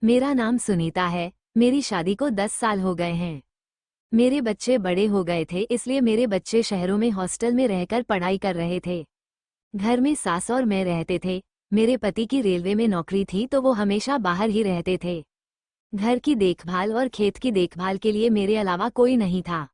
मेरा नाम सुनीता है। मेरी शादी को 10 साल हो गए हैं। मेरे बच्चे बड़े हो गए थे, इसलिए मेरे बच्चे शहरों में हॉस्टल में रहकर पढ़ाई कर रहे थे। घर में सास और मैं रहते थे। मेरे पति की रेलवे में नौकरी थी, तो वो हमेशा बाहर ही रहते थे। घर की देखभाल और खेत की देखभाल के लिए मेरे अलावा कोई नहीं था।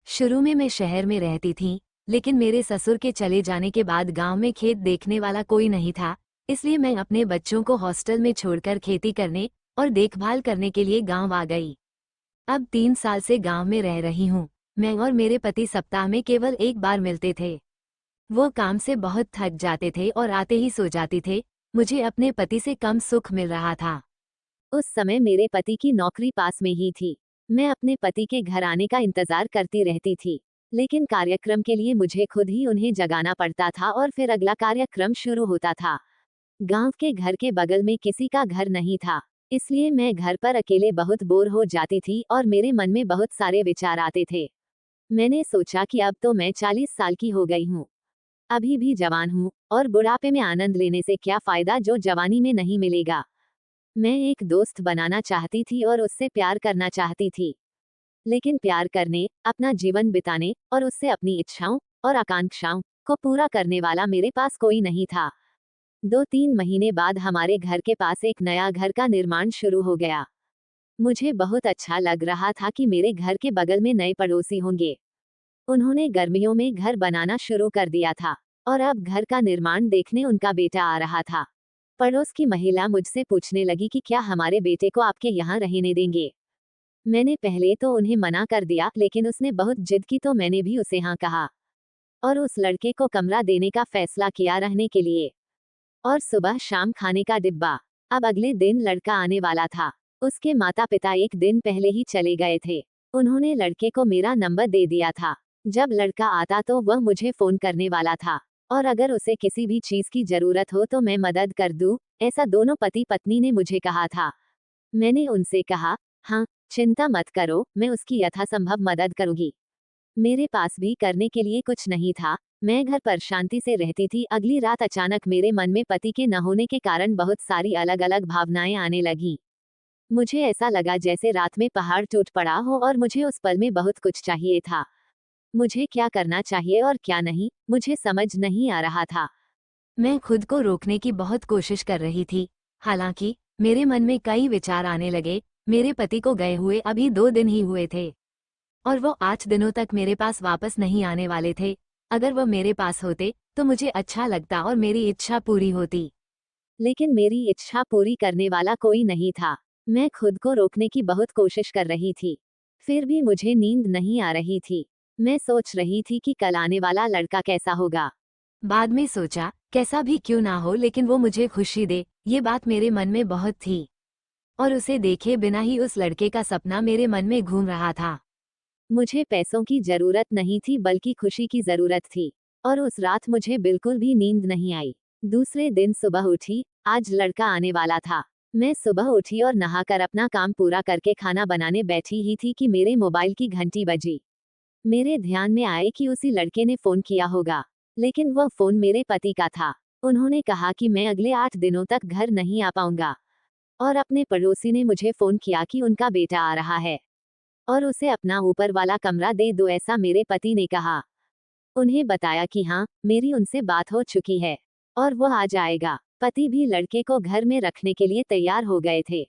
शुरू में मैं शहर में रहती थी, लेकिन मेरे ससुर के चले जाने के बाद गांव में खेत देखने वाला कोई नहीं था, इसलिए मैं अपने बच्चों को हॉस्टल में छोड़कर खेती करने और देखभाल करने के लिए गांव आ गई। अब 3 साल से गांव में रह रही हूँ। मैं और मेरे पति सप्ताह में केवल एक बार मिलते थे। वो काम से बहुत थक जाते थे और आते ही सो जाते थे। मुझे अपने पति से कम सुख मिल रहा था। उस समय मेरे पति की नौकरी पास में ही थी। मैं अपने पति के घर आने का इंतजार करती रहती थी, लेकिन कार्यक्रम के लिए मुझे खुद ही उन्हें जगाना पड़ता था और फिर अगला कार्यक्रम शुरू होता था। गांव के घर के बगल में किसी का घर नहीं था, इसलिए मैं घर पर अकेले बहुत बोर हो जाती थी और मेरे मन में बहुत सारे विचार आते थे। मैंने सोचा कि अब तो मैं 40 साल की हो गई हूँ, अभी भी जवान हूँ, और बुढ़ापे में आनंद लेने से क्या फायदा जो जवानी में नहीं मिलेगा। मैं एक दोस्त बनाना चाहती थी और उससे प्यार करना चाहती थी, लेकिन प्यार करने, अपना जीवन बिताने और उससे अपनी इच्छाओं और आकांक्षाओं को पूरा करने वाला मेरे पास कोई नहीं था। 2-3 महीने बाद हमारे घर के पास एक नया घर का निर्माण शुरू हो गया। मुझे बहुत अच्छा लग रहा था कि मेरे घर के बगल में नए पड़ोसी होंगे। उन्होंने गर्मियों में घर बनाना शुरू कर दिया था और अब घर का निर्माण देखने उनका बेटा आ रहा था। पड़ोस की महिला मुझसे पूछने लगी कि क्या हमारे बेटे को आपके यहाँ रहने देंगे। मैंने पहले तो उन्हें मना कर दिया, लेकिन उसने बहुत जिद की तो मैंने भी उसे हाँ कहा और उस लड़के को कमरा देने का फैसला किया रहने के लिए। और सुबह शाम खाने का डिब्बा। अब अगले दिन लड़का आने वाला था। उसके माता पिता एक दिन पहले ही चले गए थे। उन्होंने लड़के को मेरा नंबर दे दिया था। जब लड़का आता तो वह मुझे फोन करने वाला था, और अगर उसे किसी भी चीज की जरूरत हो तो मैं मदद कर दूं, ऐसा दोनों पति पत्नी ने मुझे कहा था। मैंने उनसे कहा, हाँ, चिंता मत करो, मैं उसकी यथासंभव मदद करूंगी। मेरे पास भी करने के लिए कुछ नहीं था। मैं घर पर शांति से रहती थी। अगली रात अचानक मेरे मन में पति के न होने के कारण बहुत सारी अलग अलग भावनाएं आने लगी। मुझे ऐसा लगा जैसे रात में पहाड़ टूट पड़ा हो और मुझे उस पल में बहुत कुछ चाहिए था। मुझे क्या करना चाहिए और क्या नहीं, मुझे समझ नहीं आ रहा था। मैं खुद को रोकने की बहुत कोशिश कर रही थी। हालांकि मेरे मन में कई विचार आने लगे। मेरे पति को गए हुए अभी 2 दिन ही हुए थे और वो 8 दिनों तक मेरे पास वापस नहीं आने वाले थे। अगर वो मेरे पास होते तो मुझे अच्छा लगता और मेरी इच्छा पूरी होती, लेकिन मेरी इच्छा पूरी करने वाला कोई नहीं था। मैं खुद को रोकने की बहुत कोशिश कर रही थी, फिर भी मुझे नींद नहीं आ रही थी। मैं सोच रही थी कि कल आने वाला लड़का कैसा होगा। बाद में सोचा, कैसा भी क्यों ना हो, लेकिन वो मुझे खुशी दे, ये बात मेरे मन में बहुत थी। और उसे देखे बिना ही उस लड़के का सपना मेरे मन में घूम रहा था। मुझे पैसों की जरूरत नहीं थी, बल्कि खुशी की जरूरत थी, और उस रात मुझे बिल्कुल भी नींद नहीं आई। दूसरे दिन सुबह उठी, आज लड़का आने वाला था। मैं सुबह उठी और नहाकर अपना काम पूरा करके खाना बनाने बैठी ही थी कि मेरे मोबाइल की घंटी बजी। मेरे ध्यान में आए कि उसी लड़के ने फोन किया होगा, लेकिन वह फोन मेरे पति का था। उन्होंने कहा कि मैं अगले 8 दिनों तक घर नहीं आ पाऊंगा, और अपने पड़ोसी ने मुझे फोन किया कि उनका बेटा आ रहा है और उसे अपना ऊपर वाला कमरा दे दो, ऐसा मेरे पति ने कहा। उन्हें बताया कि हाँ, मेरी उनसे बात हो चुकी है और वो आ जाएगा। पति भी लड़के को घर में रखने के लिए तैयार हो गए थे।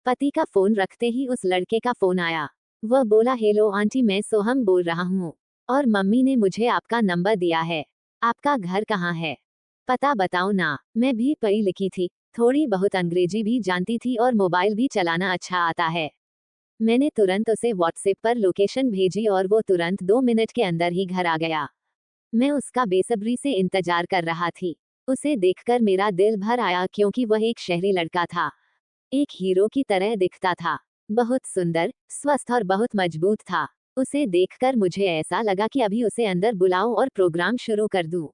पति का फोन रखते ही उस लड़के का फोन आया। वह बोला, हेलो आंटी, मैं सोहम बोल रहा हूँ और मम्मी ने मुझे आपका नंबर दिया है। आपका घर कहाँ है, पता बताओ ना। मैं भी पढ़ी लिखी थी, थोड़ी बहुत अंग्रेजी भी जानती थी और मोबाइल भी चलाना अच्छा आता है। मैंने तुरंत उसे व्हाट्सएप पर लोकेशन भेजी और वो तुरंत 2 मिनट के अंदर ही घर आ गया। मैं उसका बेसब्री से इंतजार कर रहा थी। उसे देखकर मेरा दिल भर आया, क्योंकि वह एक शहरी लड़का था। एक हीरो की तरह दिखता था, बहुत सुंदर, स्वस्थ और बहुत मजबूत था। उसे देखकर मुझे ऐसा लगा कि अभी उसे अंदर बुलाऊं और प्रोग्राम शुरू कर दूं।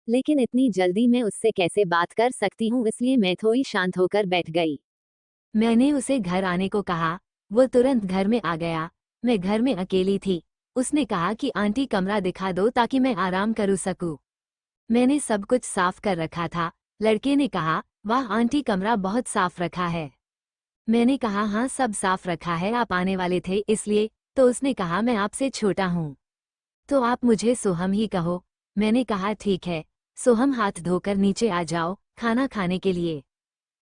लेकिन इतनी जल्दी मैं उससे कैसे बात कर सकती हूँ, इसलिए मैं थोड़ी शांत होकर बैठ गई। मैंने उसे घर आने को कहा। वो तुरंत घर में आ गया। मैं घर में अकेली थी। उसने कहा कि आंटी कमरा दिखा दो ताकि मैं आराम कर सकूं। मैंने सब कुछ साफ कर रखा था। लड़के ने कहा, वाह आंटी, कमरा बहुत साफ रखा है। मैंने कहा हाँ सब साफ रखा है, आप आने वाले थे इसलिए। तो उसने कहा मैं आपसे छोटा हूँ, तो आप मुझे सोहम ही कहो। मैंने कहा ठीक है। सोहम हाथ धोकर नीचे आ जाओ खाना खाने के लिए।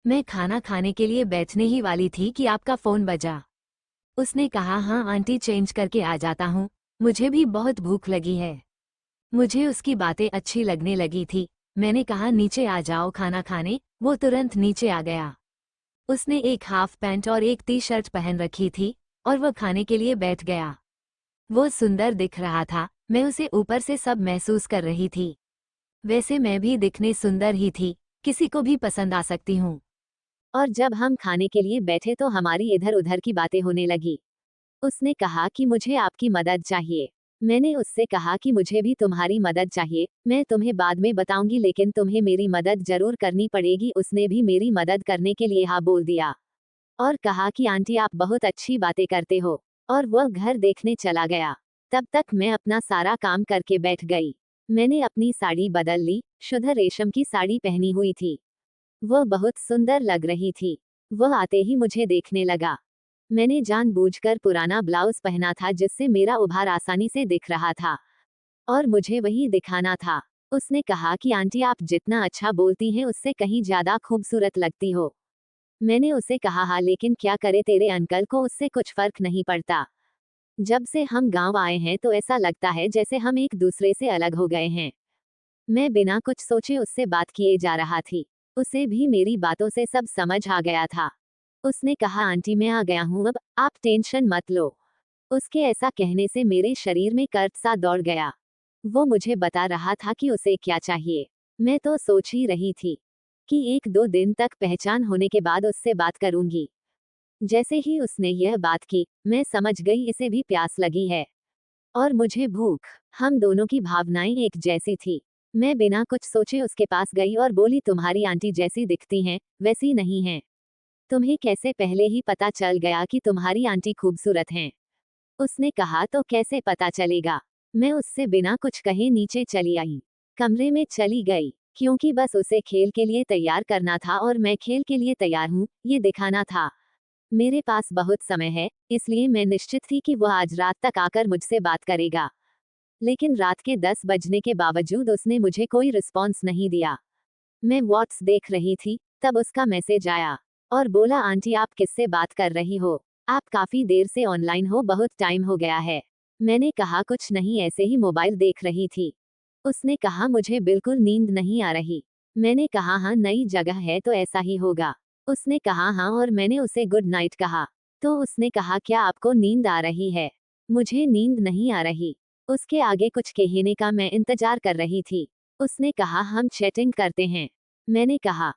मैं खाना खाने के लिए बैठने ही वाली थी कि आपका फ़ोन बजा। उसने कहा हाँ आंटी चेंज करके आ जाता हूँ, मुझे भी बहुत भूख लगी है। मुझे उसकी बातें अच्छी लगने लगी थी। मैंने कहा नीचे आ जाओ खाना खाने, वो तुरंत नीचे आ गया। उसने एक हाफ पैंट और एक टी शर्ट पहन रखी थी और वह खाने के लिए बैठ गया। वो सुंदर दिख रहा था, मैं उसे ऊपर से सब महसूस कर रही थी। वैसे मैं भी दिखने सुंदर ही थी, किसी को भी पसंद आ सकती हूँ। और जब हम खाने के लिए बैठे तो हमारी इधर उधर की बातें होने लगी। उसने कहा कि मुझे आपकी मदद चाहिए। मैंने उससे कहा कि मुझे भी तुम्हारी मदद चाहिए, मैं तुम्हें बाद में बताऊंगी लेकिन तुम्हें मेरी मदद जरूर करनी पड़ेगी। उसने भी मेरी मदद करने के लिए हाँ बोल दिया और कहा कि आंटी आप बहुत अच्छी बातें करते हो, और वह घर देखने चला गया। तब तक मैं अपना सारा काम करके बैठ गई। मैंने अपनी साड़ी बदल ली, शुद्ध रेशम की साड़ी पहनी हुई थी। वह बहुत सुंदर लग रही थी। वह आते ही मुझे देखने लगा। मैंने जानबूझकर पुराना ब्लाउज पहना था जिससे मेरा उभार आसानी से दिख रहा था और मुझे वही दिखाना था। उसने कहा कि आंटी आप जितना अच्छा बोलती हैं उससे कहीं ज्यादा खूबसूरत लगती हो। मैंने उसे कहा हाँ लेकिन क्या करे, तेरे अंकल को उससे कुछ फर्क नहीं पड़ता। जब से हम गांव आए हैं तो ऐसा लगता है जैसे हम एक दूसरे से अलग हो गए हैं। मैं बिना कुछ सोचे उससे बात किए जा रहा थी। उसे भी मेरी बातों से सब समझ आ गया था। उसने कहा आंटी मैं आ गया हूँ अब, आप टेंशन मत लो। उसके ऐसा कहने से मेरे शरीर में कर्क सा दौड़ गया। वो मुझे बता रहा था कि उसे क्या चाहिए। मैं तो सोच ही रही थी कि 1-2 दिन तक पहचान होने के बाद उससे बात करूंगी। जैसे ही उसने यह बात की, मैं समझ गई इसे भी प्यास लगी है और मुझे भूख। हम दोनों की भावनाएं एक जैसी थी। मैं बिना कुछ सोचे उसके पास गई और बोली तुम्हारी आंटी जैसी दिखती हैं, वैसी नहीं हैं। तुम्हें कैसे पहले ही पता चल गया कि तुम्हारी आंटी खूबसूरत हैं? उसने कहा तो कैसे पता चलेगा। मैं उससे बिना कुछ कहे नीचे चली आई। कमरे में चली गई, क्योंकि बस उसे खेल के लिए तैयार करना था और मैं खेल के लिए तैयार हूँ, ये दिखाना था। मेरे पास बहुत समय है, इसलिए मैं निश्चित थी कि वह आज रात तक आकर मुझसे बात करेगा। लेकिन रात के 10 बजने के बावजूद उसने मुझे कोई रिस्पॉन्स नहीं दिया। मैं व्हाट्स देख रही थी, तब उसका मैसेज आया और बोला आंटी आप किससे बात कर रही हो? आप काफी देर से ऑनलाइन हो, बहुत टाइम हो गया है। मैंने कहा कुछ नहीं, ऐसे ही मोबाइल देख रही थी। उसने कहा मुझे बिल्कुल नींद नहीं आ रही। मैंने कहा हाँ नई जगह है तो ऐसा ही होगा। उसने कहा हाँ और मैंने उसे गुड नाइट कहा। तो उसने कहा क्या आपको नींद आ रही है? मुझे नींद नहीं आ रही। उसके आगे कुछ कहने का मैं इंतजार कर रही थी। उसने कहा हम चैटिंग करते हैं। मैंने कहा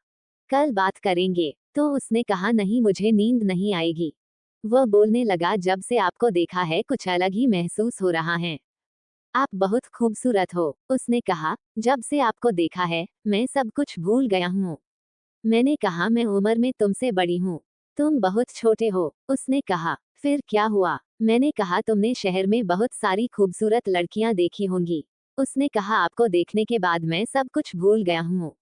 कल बात करेंगे। तो उसने कहा नहीं मुझे नींद नहीं आएगी। वह बोलने लगा जब से आपको देखा है कुछ अलग ही महसूस हो रहा है। आप बहुत खूबसूरत हो। उसने कहा जब से आपको देखा है मैं सब कुछ भूल गया हूँ। मैंने कहा मैं उम्र में तुमसे बड़ी हूँ, तुम बहुत छोटे हो। उसने कहा फिर क्या हुआ? मैंने कहा तुमने शहर में बहुत सारी खूबसूरत लड़कियां देखी होंगी। उसने कहा आपको देखने के बाद मैं सब कुछ भूल गया हूँ।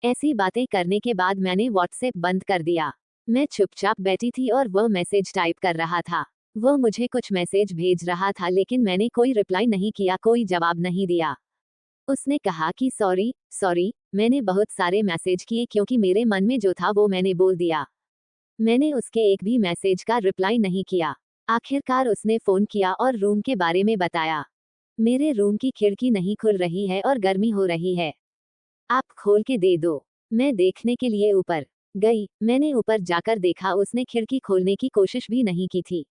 ऐसी बातें करने के बाद मैंने व्हाट्सएप बंद कर दिया। मैं चुपचाप बैठी थी और वह मैसेज टाइप कर रहा था। वह मुझे कुछ मैसेज भेज रहा था लेकिन मैंने कोई रिप्लाई नहीं किया, कोई जवाब नहीं दिया। उसने कहा कि सॉरी सॉरी, मैंने बहुत सारे मैसेज किए क्योंकि मेरे मन में जो था वो मैंने बोल दिया। मैंने उसके एक भी मैसेज का रिप्लाई नहीं किया। आखिरकार उसने फोन किया और रूम के बारे में बताया। मेरे रूम की खिड़की नहीं खुल रही है और गर्मी हो रही है, आप खोल के दे दो। मैं देखने के लिए ऊपर गई। मैंने ऊपर जाकर देखा उसने खिड़की खोलने की कोशिश भी नहीं की थी।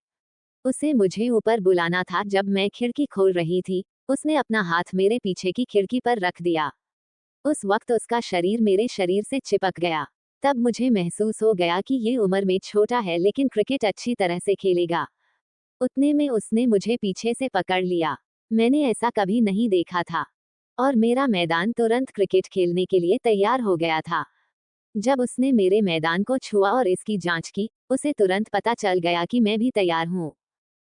उसे मुझे ऊपर बुलाना था। जब मैं खिड़की खोल रही थी उसने अपना हाथ मेरे पीछे की खिड़की पर रख दिया। उस वक्त उसका शरीर मेरे शरीर से चिपक गया। तब मुझे महसूस हो गया कि ये उम्र में छोटा है लेकिन क्रिकेट अच्छी तरह से खेलेगा। उतने में उसने मुझे पीछे से पकड़ लिया। मैंने ऐसा कभी नहीं देखा था और मेरा मैदान तुरंत क्रिकेट खेलने के लिए तैयार हो गया था। जब उसने मेरे मैदान को छुआ और इसकी जांच की, उसे तुरंत पता चल गया कि मैं भी तैयार हूँ।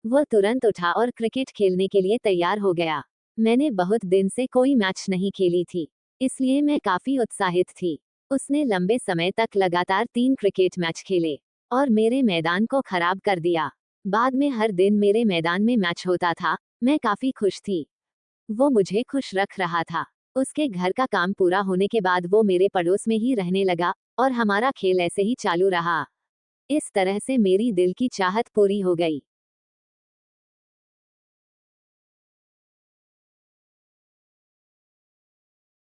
वह तुरंत उठा और क्रिकेट खेलने के लिए तैयार हो गया। मैंने बहुत दिन से कोई मैच नहीं खेली थी, इसलिए मैं काफी उत्साहित थी। उसने लंबे समय तक लगातार 3 क्रिकेट मैच खेले। और मेरे मैदान को खराब कर दिया। बाद में हर दिन मेरे मैदान में मैच होता था, मैं काफी खुश थी। वो मुझे खुश रख रहा था। उसके घर का काम पूरा होने के बाद वो मेरे पड़ोस में ही रहने लगा और हमारा खेल ऐसे ही चालू रहा। इस तरह से मेरी दिल की चाहत पूरी हो गई।